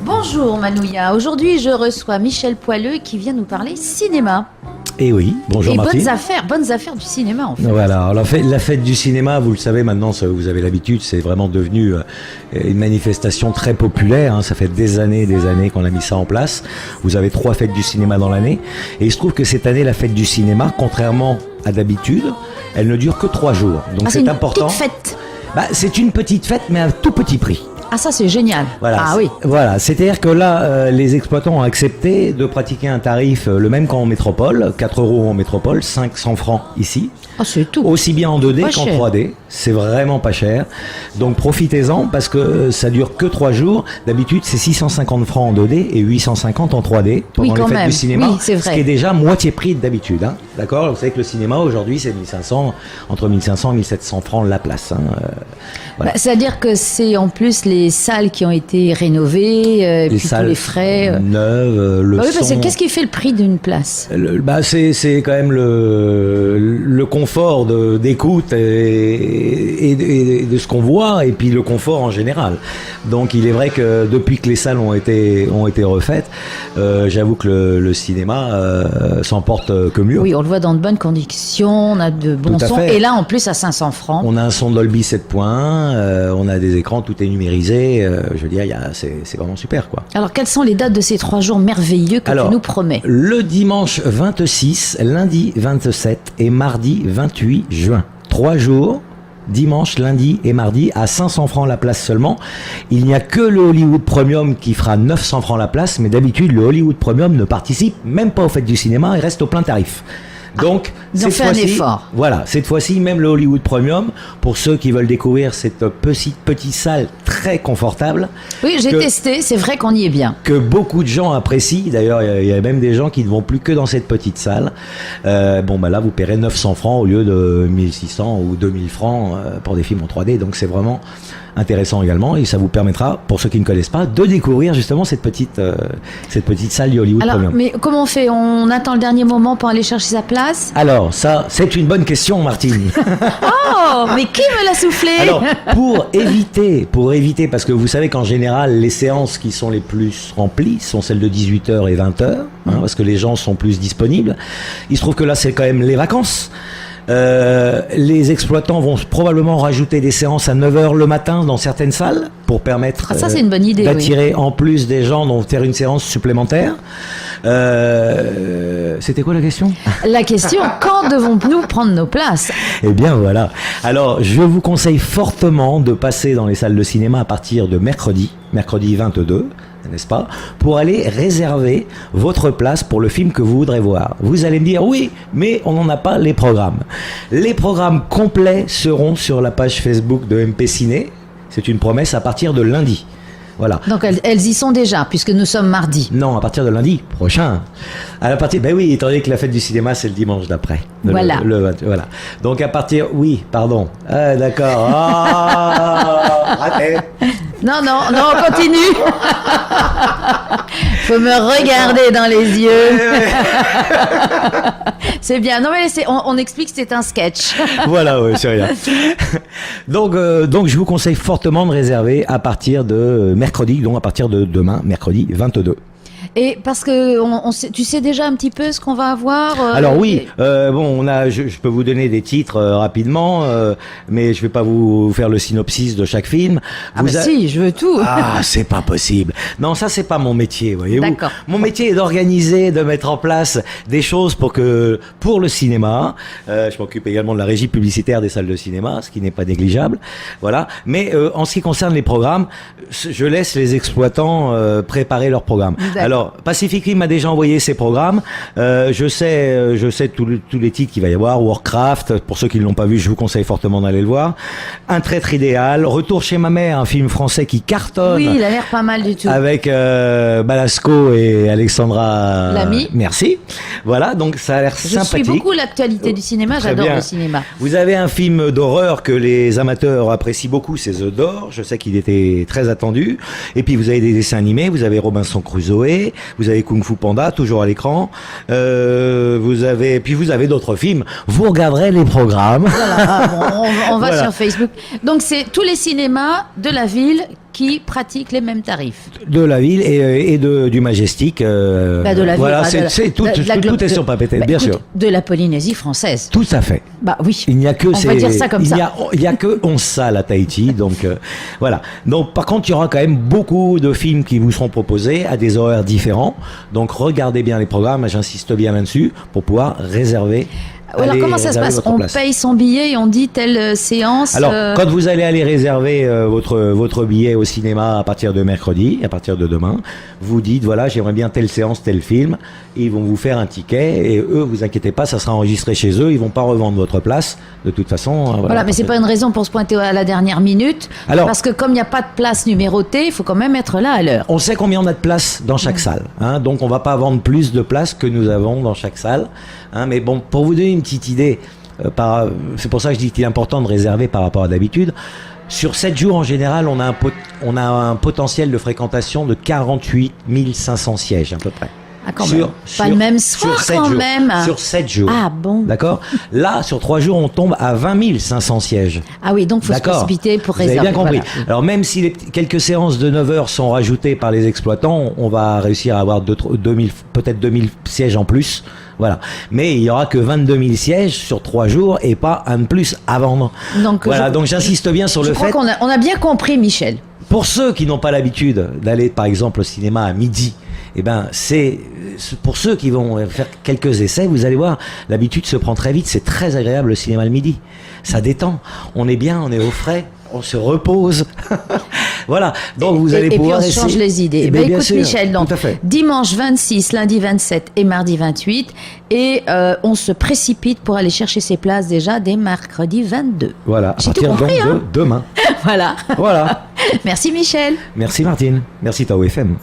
Bonjour Manouya, aujourd'hui je reçois Michel Poileux qui vient nous parler cinéma. Et oui, bonjour Martine. Bonnes affaires du cinéma en fait. Voilà, alors la fête du cinéma, vous le savez maintenant, vous avez l'habitude, c'est vraiment devenu une manifestation très populaire, hein. Ça fait des années qu'on a mis ça en place. Vous avez 3 fêtes du cinéma dans l'année. Et il se trouve que cette année, la fête du cinéma, contrairement à d'habitude, elle ne dure que 3 jours. Donc c'est important. C'est une petite fête. C'est une petite fête, mais à un tout petit prix. Ah ça c'est génial. Voilà, ah oui. Voilà, c'est-à-dire que là, les exploitants ont accepté de pratiquer un tarif le même qu'en métropole, 4 € en métropole, 500 francs ici. Ah c'est tout. Aussi bien en 2D pas qu'en cher. 3D, c'est vraiment pas cher. Donc profitez-en parce que ça dure que 3 jours. D'habitude c'est 650 francs en 2D et 850 en 3D pendant les fêtes du cinéma. Oui, c'est vrai. Ce qui est déjà moitié prix d'habitude. Hein. D'accord ? Vous savez que le cinéma aujourd'hui c'est 1500, entre 1500 et 1700 francs la place. Hein. Voilà. C'est-à-dire que c'est en plus les salles qui ont été rénovées, puis tous les frais. Neuves, le oui, son. parce que qu'est-ce qui fait le prix d'une place ? C'est quand même le confort d'écoute et de ce qu'on voit, et puis le confort en général. Donc il est vrai que depuis que les salles ont été refaites, j'avoue que le cinéma s'en porte que mieux. Oui, on le voit dans de bonnes conditions, on a de bons sons, et là en plus à 500 francs. On a un son Dolby 7.1, on a des écrans, tout est numérisé, je veux dire, c'est vraiment super quoi. Alors quelles sont les dates de ces 3 jours merveilleux que tu nous promets ? Le dimanche 26, lundi 27 et mardi 28 juin. 3 jours, dimanche, lundi et mardi, à 500 francs la place seulement. Il n'y a que le Hollywood Premium qui fera 900 francs la place, mais d'habitude, le Hollywood Premium ne participe même pas aux fêtes du cinéma et reste au plein tarif. Donc, ils ont fait un effort. Voilà, cette fois-ci, même le Hollywood Premium, pour ceux qui veulent découvrir cette petite salle très confortable. Oui, j'ai testé, c'est vrai qu'on y est bien. Que beaucoup de gens apprécient. D'ailleurs, il y a même des gens qui ne vont plus que dans cette petite salle. Là, vous paierez 900 francs au lieu de 1600 ou 2000 francs pour des films en 3D. Donc, c'est vraiment intéressant également, et ça vous permettra, pour ceux qui ne connaissent pas, de découvrir justement cette petite salle du Hollywood Premium. Mais comment on fait ? On attend le dernier moment pour aller chercher sa place ? Alors ça, c'est une bonne question, Martine. Oh, mais qui me l'a soufflé ? Alors, pour éviter, parce que vous savez qu'en général, les séances qui sont les plus remplies sont celles de 18h et 20h, parce que les gens sont plus disponibles. Il se trouve que là, c'est quand même les vacances. Les exploitants vont probablement rajouter des séances à 9h le matin dans certaines salles pour permettre ça, c'est une bonne idée, d'attirer en plus des gens, donc faire une séance supplémentaire. C'était quoi la question ? La question, quand devons-nous prendre nos places ? Eh bien voilà. Alors je vous conseille fortement de passer dans les salles de cinéma à partir de mercredi 22, n'est-ce pas, pour aller réserver votre place pour le film que vous voudrez voir. Vous allez me dire, oui, mais on n'en a pas les programmes. Les programmes complets seront sur la page Facebook de MP Ciné. C'est une promesse à partir de lundi. Voilà. Donc elles y sont déjà, puisque nous sommes mardi. Non, à partir de lundi prochain. Ben oui, étant donné que la fête du cinéma, c'est le dimanche d'après. Voilà. Voilà. Donc à partir... Oui, pardon. Ah, d'accord. Ah, raté. Non, on continue. Faut me regarder dans les yeux. C'est bien. Non, mais on explique que c'est un sketch. Voilà, ouais, c'est rien. Donc, je vous conseille fortement de réserver à partir de mercredi, donc à partir de demain, mercredi 22. Et parce que tu sais déjà un petit peu ce qu'on va avoir. Alors oui, je peux vous donner des titres rapidement, mais je vais pas vous faire le synopsis de chaque film. Si, je veux tout. Ah, c'est pas possible. Non, ça c'est pas mon métier, voyez-vous. D'accord. Mon métier est d'organiser, de mettre en place des choses pour le cinéma. Je m'occupe également de la régie publicitaire des salles de cinéma, ce qui n'est pas négligeable. Voilà. Mais en ce qui concerne les programmes, je laisse les exploitants préparer leurs programmes. D'accord. Alors, Pacific Rim m'a déjà envoyé ses programmes. Je sais tous les titres qu'il va y avoir. Warcraft, pour ceux qui ne l'ont pas vu, je vous conseille fortement d'aller le voir. Un traître idéal. Retour chez ma mère, un film français qui cartonne. Oui, il a l'air pas mal du tout. Avec Balasco et Alexandra Lamy. Merci. Voilà, donc ça a l'air sympathique. Je suis beaucoup l'actualité du cinéma, Très j'adore bien. le cinéma. Vous avez un film d'horreur que les amateurs apprécient beaucoup, c'est The Door. Je sais qu'il était très attendu. Et puis vous avez des dessins animés, vous avez Robinson Crusoe, regarder. Vous avez Kung Fu Panda, toujours à l'écran. Vous avez d'autres films. Vous regarderez les programmes. Voilà, on va Voilà. sur Facebook. Donc c'est tous les cinémas de la ville qui pratiquent les mêmes tarifs. De la ville et du Majestic. De la voilà, ville, tout est sur Papeete, bien sûr. De la Polynésie française. Tout à fait. Bah oui. Il n'y a que on va dire ça comme ça. Il y a que 11 salles à Tahiti, donc voilà. Donc par contre, il y aura quand même beaucoup de films qui vous seront proposés à des horaires différents. Donc regardez bien les programmes, j'insiste bien là-dessus pour pouvoir réserver. Alors comment ça se passe? On paye son billet et on dit telle séance. Alors quand vous allez aller réserver votre billet au cinéma à partir de mercredi, à partir de demain, vous dites voilà, j'aimerais bien telle séance, tel film. Ils vont vous faire un ticket et eux, vous inquiétez pas, ça sera enregistré chez eux. Ils vont pas revendre votre place de toute façon. Voilà, mais c'est pas une raison pour se pointer à la dernière minute. Alors, parce que comme il n'y a pas de place numérotée, il faut quand même être là à l'heure. On sait combien on a de places dans chaque salle, hein, donc on va pas vendre plus de places que nous avons dans chaque salle. Hein, mais bon, pour vous donner une petite idée, c'est pour ça que je dis qu'il est important de réserver par rapport à d'habitude. Sur 7 jours en général, on a un potentiel de fréquentation de 48 500 sièges à peu près. Ah, quand même. Pas le même soir quand jours, même. Sur 7 jours. Ah bon. D'accord. Là, sur 3 jours, on tombe à 20 500 sièges. Ah oui, donc il faut se précipiter pour réserver. Vous avez bien compris. Voilà. Alors même si quelques séances de 9 heures sont rajoutées par les exploitants, on va réussir à avoir peut-être 2000 sièges en plus. Voilà. Mais il n'y aura que 22 000 sièges sur 3 jours et pas un de plus à vendre. Donc, voilà. Donc j'insiste bien sur le fait. Je crois qu'on a bien compris, Michel. Pour ceux qui n'ont pas l'habitude d'aller, par exemple, au cinéma à midi, eh ben, c'est pour ceux qui vont faire quelques essais, vous allez voir, l'habitude se prend très vite. C'est très agréable le cinéma le midi. Ça détend. On est bien, on est au frais, on se repose. Voilà. Donc vous allez pouvoir essayer. Et puis on change les idées. Ben, écoute, sûr, Michel, donc dimanche 26, lundi 27 et mardi 28, et on se précipite pour aller chercher ses places déjà dès mercredi 22. Voilà. À partir donc de demain. Voilà. Voilà. Merci Michel. Merci Martine. Merci Tao FM.